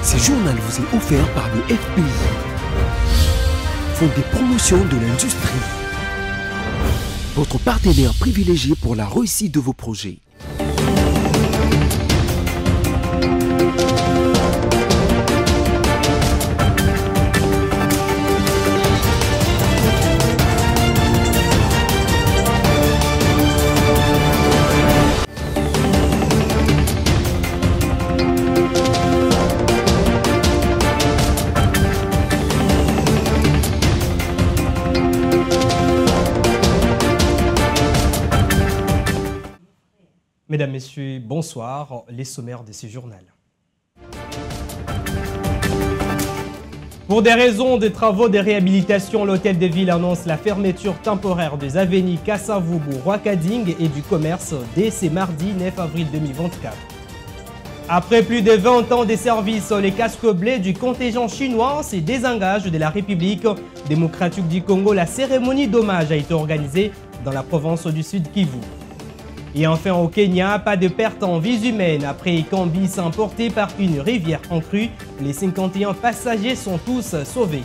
Ce journal vous est offert par le FPI, Fonds de promotion de l'industrie, votre partenaire privilégié pour la réussite de vos projets. Mesdames, Messieurs, bonsoir. Les sommaires de ce journal. Pour des raisons de travaux de réhabilitation, l'hôtel de ville annonce la fermeture temporaire des avenues Kassavoubou, Roakading et du commerce dès ce mardi 9 avril 2024. Après plus de 20 ans de service, les casques bleus du contingent chinois se désengagent de la République démocratique du Congo. La cérémonie d'hommage a été organisée dans la province du Sud Kivu. Et enfin au Kenya, pas de perte en vies humaines après qu'un bus emporté par une rivière en crue. Les 51 passagers sont tous sauvés.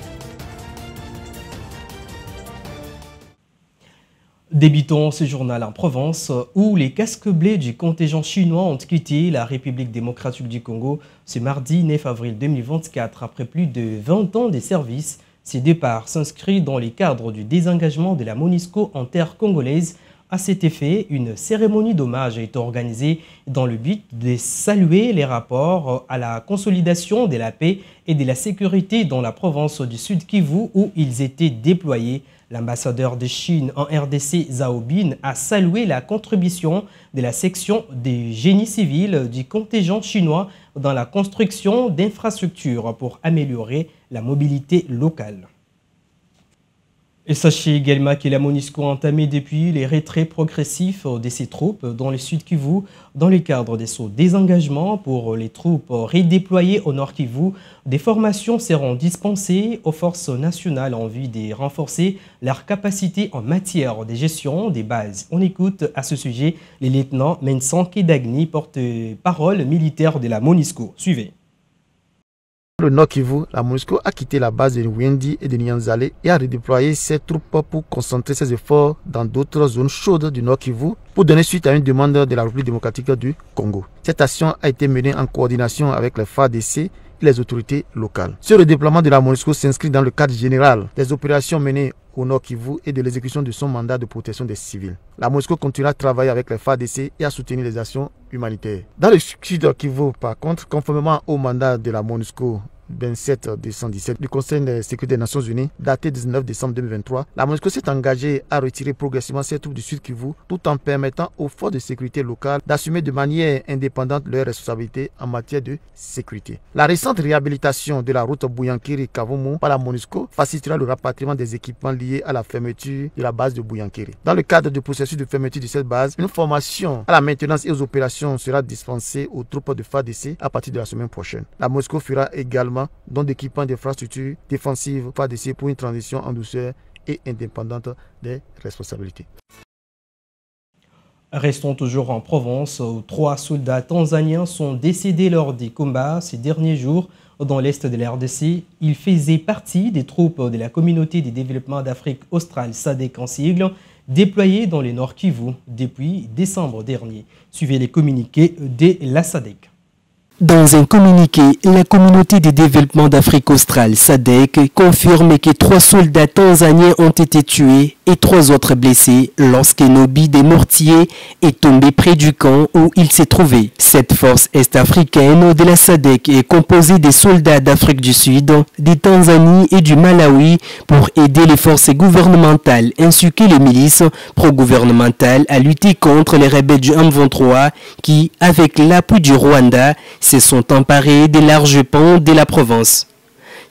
Débutons ce journal en Provence où les casques bleus du contingent chinois ont quitté la République démocratique du Congo ce mardi 9 avril 2024 après plus de 20 ans de service. Ces départs s'inscrivent dans les cadres du désengagement de la MONUSCO en terre congolaise. À cet effet, une cérémonie d'hommage a été organisée dans le but de saluer les rapports à la consolidation de la paix et de la sécurité dans la province du Sud Kivu où ils étaient déployés. L'ambassadeur de Chine en RDC, Zhao Bin, a salué la contribution de la section des génies civils du contingent chinois dans la construction d'infrastructures pour améliorer la mobilité locale. Et sachez également que la MONUSCO a entamé depuis les retraits progressifs de ses troupes dans le Sud Kivu dans le cadre de son désengagement pour les troupes redéployées au Nord Kivu. Des formations seront dispensées aux forces nationales en vue de renforcer leur capacité en matière de gestion des bases. On écoute à ce sujet le lieutenant Mensan Kedagni, porte-parole militaire de la MONUSCO. Suivez. Le Nord Kivu, la MONUSCO a quitté la base de Wendi et de Nyanzale et a redéployé ses troupes pour concentrer ses efforts dans d'autres zones chaudes du Nord Kivu pour donner suite à une demande de la République démocratique du Congo. Cette action a été menée en coordination avec les FARDC et les autorités locales. Ce redéploiement de la MONUSCO s'inscrit dans le cadre général des opérations menées au Nord Kivu et de l'exécution de son mandat de protection des civils. La MONUSCO continuera à travailler avec les FARDC et à soutenir les actions humanitaires. Dans le Sud Kivu, par contre, conformément au mandat de la MONUSCO 27-217 du Conseil de sécurité des Nations Unies, daté 19 décembre 2023, la MONUSCO s'est engagée à retirer progressivement ses troupes du Sud Kivu tout en permettant aux forces de sécurité locales d'assumer de manière indépendante leurs responsabilités en matière de sécurité. La récente réhabilitation de la route Bouyankiri-Kavumu par la MONUSCO facilitera le rapatriement des équipements liés à la fermeture de la base de Bouyankiri. Dans le cadre du processus de fermeture de cette base, une formation à la maintenance et aux opérations sera dispensée aux troupes de FARDC à partir de la semaine prochaine. La MONUSCO fera également don d'équipements d'infrastructures défensives FARDC pour une transition en douceur et indépendante des responsabilités. Restons toujours en Provence où 3 soldats tanzaniens sont décédés lors des combats ces derniers jours dans l'est de la RDC. Ils faisaient partie des troupes de la communauté de développement d'Afrique australe SADC en sigle, déployées dans le Nord Kivu depuis décembre dernier. Suivez les communiqués de la SADC. Dans un communiqué, la communauté de développement d'Afrique australe SADC confirme que 3 soldats tanzaniens ont été tués et 3 autres blessés lorsqu'un obus des mortiers est tombé près du camp où il s'est trouvé. Cette force est-africaine de la SADC est composée des soldats d'Afrique du Sud, des Tanzanie et du Malawi pour aider les forces gouvernementales ainsi que les milices pro-gouvernementales à lutter contre les rebelles du M23 qui, avec l'appui du Rwanda, se sont emparés des larges pans de la province.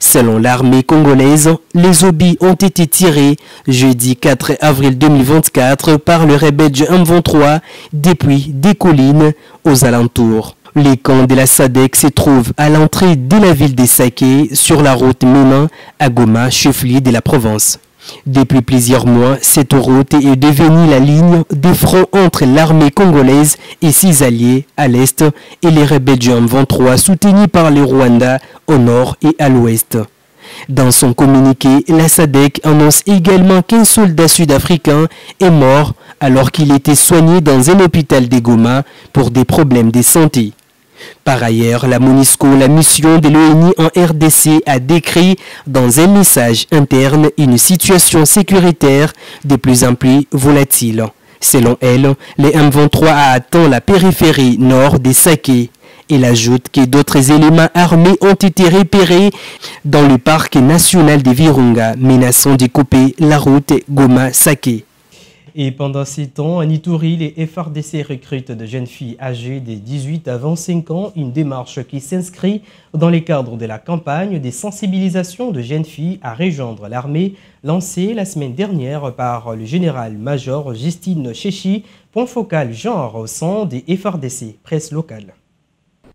Selon l'armée congolaise, les obus ont été tirés jeudi 4 avril 2024 par le rebelle du M23 depuis des collines aux alentours. Les camps de la SADC se trouvent à l'entrée de la ville de Saké sur la route menant à Goma, chef-lieu de la province. Depuis plusieurs mois, cette route est devenue la ligne de front entre l'armée congolaise et ses alliés à l'est et les rebelles du M23 soutenus par le Rwanda au nord et à l'ouest. Dans son communiqué, la SADC annonce également qu'un soldat sud-africain est mort alors qu'il était soigné dans un hôpital de Goma pour des problèmes de santé. Par ailleurs, la MONUSCO, la mission de l'ONU en RDC, a décrit dans un message interne une situation sécuritaire de plus en plus volatile. Selon elle, le M23 a atteint la périphérie nord des Saké. Elle ajoute que d'autres éléments armés ont été repérés dans le parc national de Virunga, menaçant de couper la route Goma-Saké. Et pendant ces temps, à Ituri, les FRDC recrutent de jeunes filles âgées de 18 à 25 ans, une démarche qui s'inscrit dans le cadre de la campagne de sensibilisation de jeunes filles à rejoindre l'armée, lancée la semaine dernière par le général-major Justine Chechi, point focal genre au sein des FRDC, presse locale.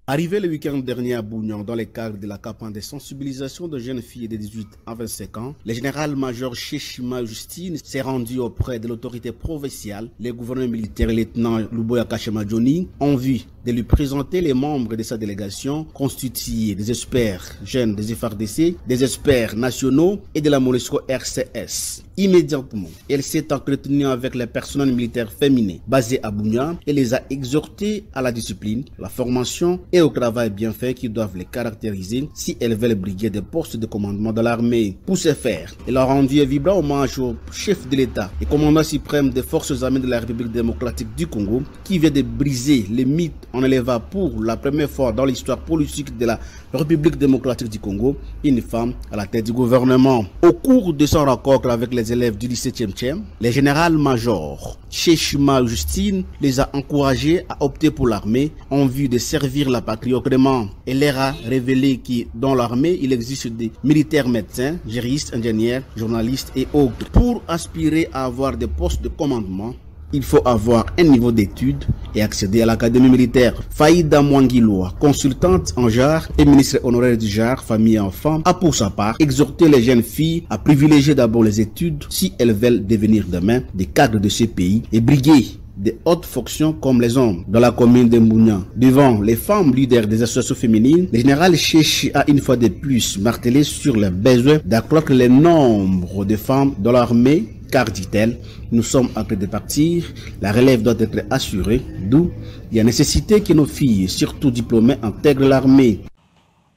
Arrivé le week-end dernier à Bougnan, dans le cadre de la campagne de sensibilisation de jeunes filles de 18 à 25 ans, le général-major Cheshima Justine s'est rendu auprès de l'autorité provinciale, les gouverneurs militaires et lieutenant Luboya Kachema Johnny, en vue de lui présenter les membres de sa délégation, constitués des experts jeunes des FRDC, des experts nationaux et de la MONUSCO RCS. Immédiatement, elle s'est entretenue avec les personnels militaires féminins basés à Bougnan et les a exhortés à la discipline, la formation et au travail bien fait qui doivent les caractériser si elles veulent briguer des postes de commandement de l'armée. Pour ce faire, elle a rendu un vibrant hommage au chef de l'État et commandant suprême des forces armées de la République démocratique du Congo qui vient de briser les mythes en élevant pour la première fois dans l'histoire politique de la République démocratique du Congo une femme à la tête du gouvernement. Au cours de son rencontre avec les élèves du 17e Tchem, le général-major Cheshima Justine les a encouragés à opter pour l'armée en vue de servir la patrie autrement. Elle leur a révélé que dans l'armée, il existe des militaires médecins, juristes, ingénieurs, journalistes et autres. Pour aspirer à avoir des postes de commandement, il faut avoir un niveau d'études et accéder à l'académie militaire. Faïda Mwangiloa, consultante en genre et ministre honoraire du genre, famille et enfants, a pour sa part exhorté les jeunes filles à privilégier d'abord les études si elles veulent devenir demain des cadres de ce pays et briguer des hautes fonctions comme les hommes dans la commune de Mounian. Devant les femmes leaders des associations féminines, le général Chechi a une fois de plus martelé sur le besoin d'accroître le nombre de femmes dans l'armée, car, dit-elle, nous sommes en train de partir, la relève doit être assurée, d'où il y a nécessité que nos filles, surtout diplômées, intègrent l'armée.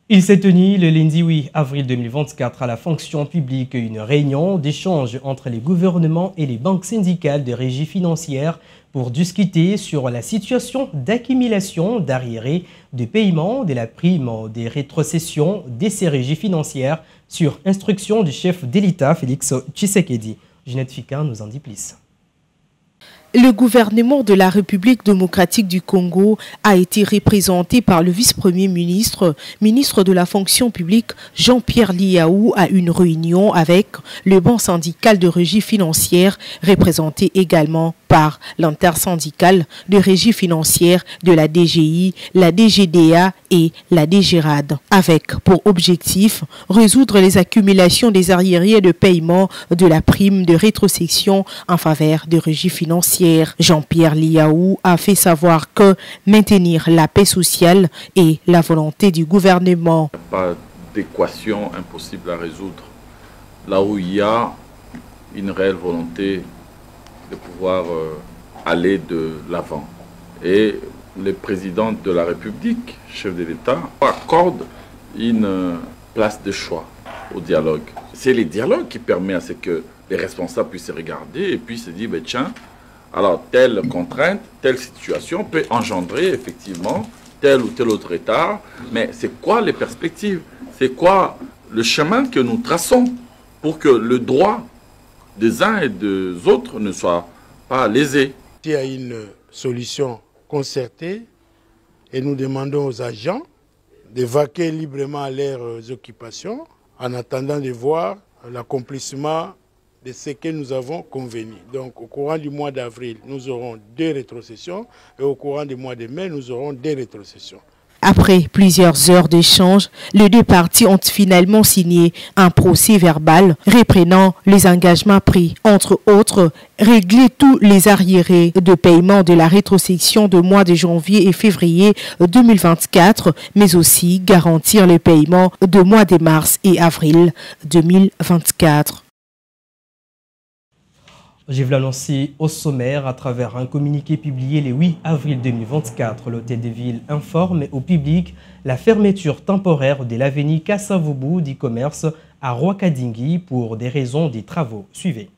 Il s'est tenu le lundi 8 avril 2024 à la fonction publique une réunion d'échange entre les gouvernements et les banques syndicales de régie financière pour discuter sur la situation d'accumulation d'arriérés de paiement de la prime des rétrocessions de ces régies financières sur instruction du chef de l'État Félix Tshisekedi. Ginette Fika nous en dit plus. Le gouvernement de la République démocratique du Congo a été représenté par le vice-premier ministre, ministre de la fonction publique Jean-Pierre Liaou à une réunion avec le banc syndical de régie financière, représenté également par l'intersyndicale de régie financière de la DGI, la DGDA et la DGRAD, avec pour objectif résoudre les accumulations des arriérés de paiement de la prime de rétrocession en faveur de régie financière. Jean-Pierre Liaou a fait savoir que maintenir la paix sociale est la volonté du gouvernement. Il n'y a pas d'équation impossible à résoudre. Là où il y a une réelle volonté de pouvoir aller de l'avant. Et le président de la République, chef de l'État, accorde une place de choix au dialogue. C'est le dialogue qui permet à ce que les responsables puissent se regarder et puis se dire, ben, tiens, alors telle contrainte, telle situation peut engendrer effectivement tel ou tel autre état, mais c'est quoi les perspectives? C'est quoi le chemin que nous traçons pour que le droit des uns et des autres ne soit pas lésé? Il y a une solution concertée et nous demandons aux agents de vaquer librement leurs occupations en attendant de voir l'accomplissement de ce que nous avons convenu. Donc au courant du mois d'avril, nous aurons 2 rétrocessions et au courant du mois de mai, nous aurons 2 rétrocessions. Après plusieurs heures d'échange, les deux parties ont finalement signé un procès verbal reprenant les engagements pris, entre autres, régler tous les arriérés de paiement de la rétrosection de mois de janvier et février 2024, mais aussi garantir le paiement de mois de mars et avril 2024. Je vais l'annoncer au sommaire à travers un communiqué publié le 8 avril 2024. L'Hôtel de Ville informe au public la fermeture temporaire de l'avenue Kassavubu d'e-commerce à Rwakadingi pour des raisons des travaux. Suivez.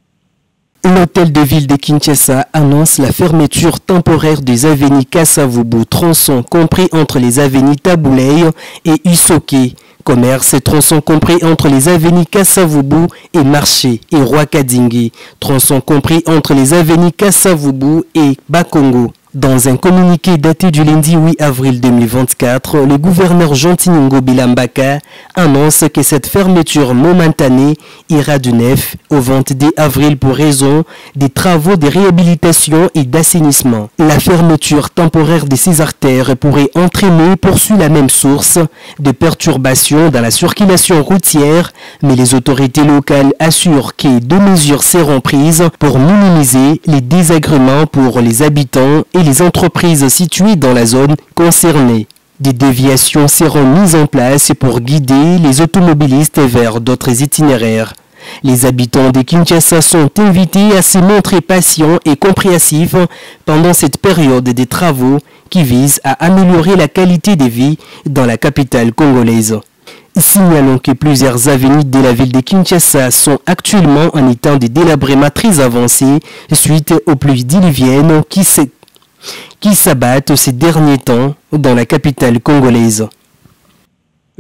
L'hôtel de ville de Kinshasa annonce la fermeture temporaire des avenues Kassavubu, tronçon compris entre les avenues Tabouley et Usoke. Commerce et tronçon compris entre les avenues Kassavubu et Marché et Rwakadingi. Tronçon compris entre les avenues Kassavubu et Bakongo. Dans un communiqué daté du lundi 8 avril 2024, le gouverneur Jean-Tiningo Bilambaka annonce que cette fermeture momentanée ira du 9 au 22 avril pour raison des travaux de réhabilitation et d'assainissement. La fermeture temporaire de ces artères pourrait entraîner, poursuit la même source, de perturbations dans la circulation routière, mais les autorités locales assurent que deux mesures seront prises pour minimiser les désagréments pour les habitants et les entreprises situées dans la zone concernée. Des déviations seront mises en place pour guider les automobilistes vers d'autres itinéraires. Les habitants de Kinshasa sont invités à se montrer patients et compréhensifs pendant cette période des travaux qui visent à améliorer la qualité de vie dans la capitale congolaise. Signalons que plusieurs avenues de la ville de Kinshasa sont actuellement en état de délabrement très avancé suite aux pluies diluviennes qui s'abattent ces derniers temps dans la capitale congolaise.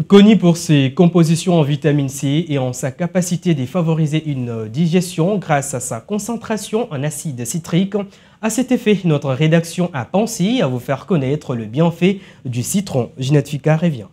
Connu pour ses compositions en vitamine C et en sa capacité de favoriser une digestion grâce à sa concentration en acide citrique, à cet effet, notre rédaction a pensé à vous faire connaître le bienfait du citron. Ginette Fika revient.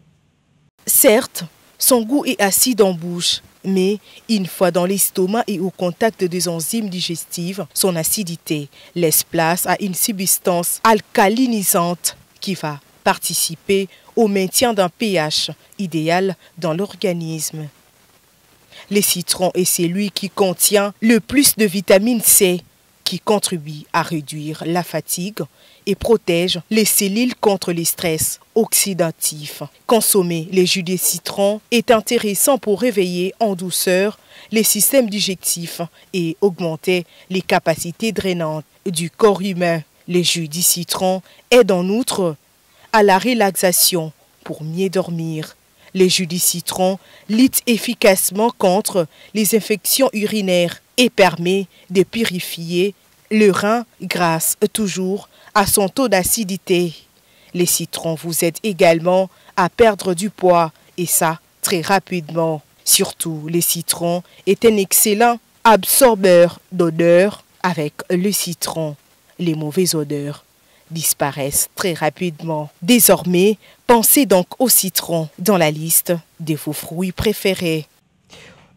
Certes, son goût est acide en bouche, mais une fois dans l'estomac et au contact des enzymes digestives, son acidité laisse place à une substance alcalinisante qui va participer au maintien d'un pH idéal dans l'organisme. Le citron est celui qui contient le plus de vitamine C, qui contribue à réduire la fatigue et protège les cellules contre les stress oxydatifs. Consommer les jus de citron est intéressant pour réveiller en douceur les systèmes digestifs et augmenter les capacités drainantes du corps humain. Les jus de citron aident en outre à la relaxation pour mieux dormir. Les jus de citron luttent efficacement contre les infections urinaires et permet de purifier le rein grâce toujours à son taux d'acidité. Les citrons vous aident également à perdre du poids et ça très rapidement. Surtout, le citron est un excellent absorbeur d'odeur. Avec le citron, les mauvaises odeurs disparaissent très rapidement. Désormais, pensez donc au citron dans la liste de vos fruits préférés.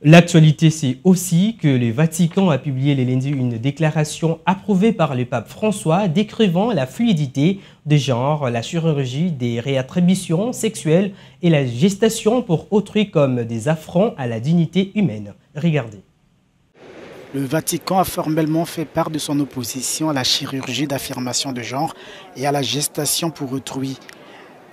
L'actualité, c'est aussi que le Vatican a publié le lundi une déclaration approuvée par le pape François décrivant la fluidité des genres, la chirurgie des réattributions sexuelles et la gestation pour autrui comme des affronts à la dignité humaine. Regardez. Le Vatican a formellement fait part de son opposition à la chirurgie d'affirmation de genre et à la gestation pour autrui,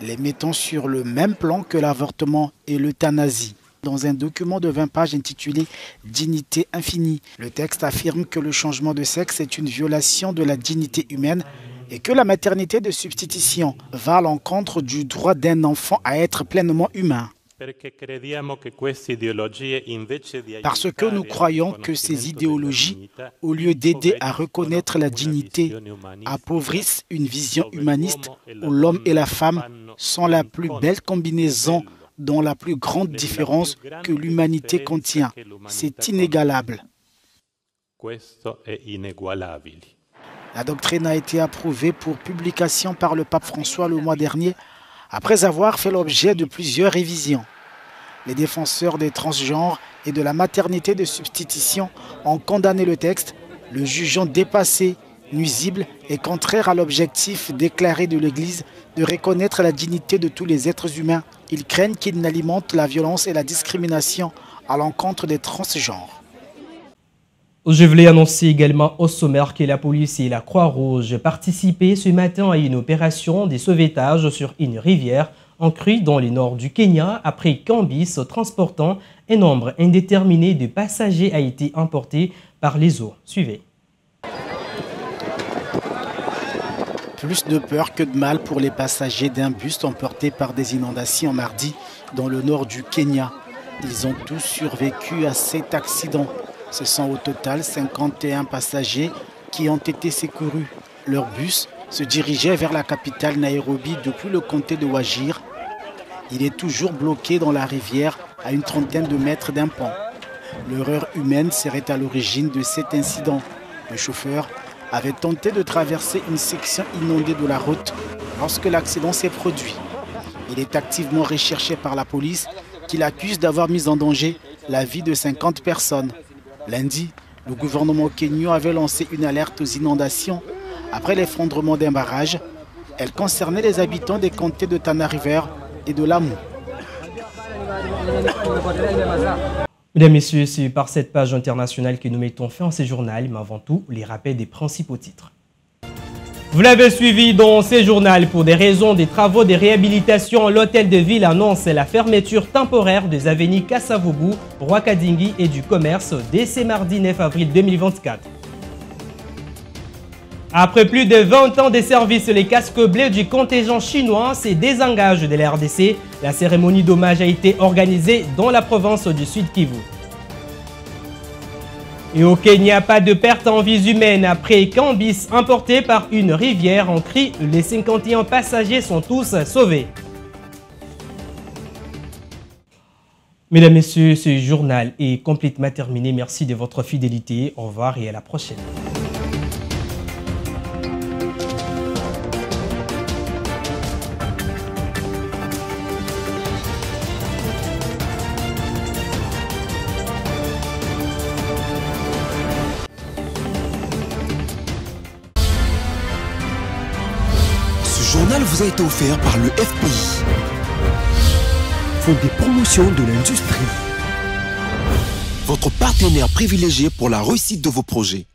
les mettant sur le même plan que l'avortement et l'euthanasie. Dans un document de 20 pages intitulé « Dignité infinie », le texte affirme que le changement de sexe est une violation de la dignité humaine et que la maternité de substitution va à l'encontre du droit d'un enfant à être pleinement humain. Parce que nous croyons que ces idéologies, au lieu d'aider à reconnaître la dignité, appauvrissent une vision humaniste où l'homme et la femme sont la plus belle combinaison dont la plus grande différence que l'humanité contient. C'est inégalable. La doctrine a été approuvée pour publication par le pape François le mois dernier, après avoir fait l'objet de plusieurs révisions. Les défenseurs des transgenres et de la maternité de substitution ont condamné le texte, le jugeant dépassé nuisible et contraire à l'objectif déclaré de l'Église de reconnaître la dignité de tous les êtres humains. Ils craignent qu'il n'alimente la violence et la discrimination à l'encontre des transgenres. Je voulais annoncer également au sommaire que la police et la Croix-Rouge participaient ce matin à une opération de sauvetage sur une rivière en crue dans le nord du Kenya après qu'un bus transportant un nombre indéterminé de passagers a été emporté par les eaux. Suivez. Plus de peur que de mal pour les passagers d'un bus emporté par des inondations mardi dans le nord du Kenya. Ils ont tous survécu à cet accident. Ce sont au total 51 passagers qui ont été secourus. Leur bus se dirigeait vers la capitale Nairobi depuis le comté de Wajir. Il est toujours bloqué dans la rivière à une trentaine de mètres d'un pont. L'erreur humaine serait à l'origine de cet incident. Le chauffeur avait tenté de traverser une section inondée de la route lorsque l'accident s'est produit. Il est activement recherché par la police qui l'accuse d'avoir mis en danger la vie de 50 personnes. Lundi, le gouvernement kényan avait lancé une alerte aux inondations après l'effondrement d'un barrage. Elle concernait les habitants des comtés de Tana River et de Lamu. Mesdames, Messieurs, c'est par cette page internationale que nous mettons fin à ce journal, mais avant tout, les rappels des principaux titres. Vous l'avez suivi dans ce journal. Pour des raisons des travaux de réhabilitation, l'hôtel de ville annonce la fermeture temporaire des avenues Kasavubu, Rwakadingi et du commerce dès ce mardi 9 avril 2024. Après plus de 20 ans de service, les casques bleus du contingent chinois se désengagent de la RDC. La cérémonie d'hommage a été organisée dans la province du Sud Kivu. Et au Kenya, pas de perte en vies humaines après qu'un bus emporté par une rivière en crue. Les 51 passagers sont tous sauvés. Mesdames, Messieurs, ce journal est complètement terminé. Merci de votre fidélité. Au revoir et à la prochaine. Ce journal vous a été offert par le FPI, Fonds des promotions de l'industrie, votre partenaire privilégié pour la réussite de vos projets.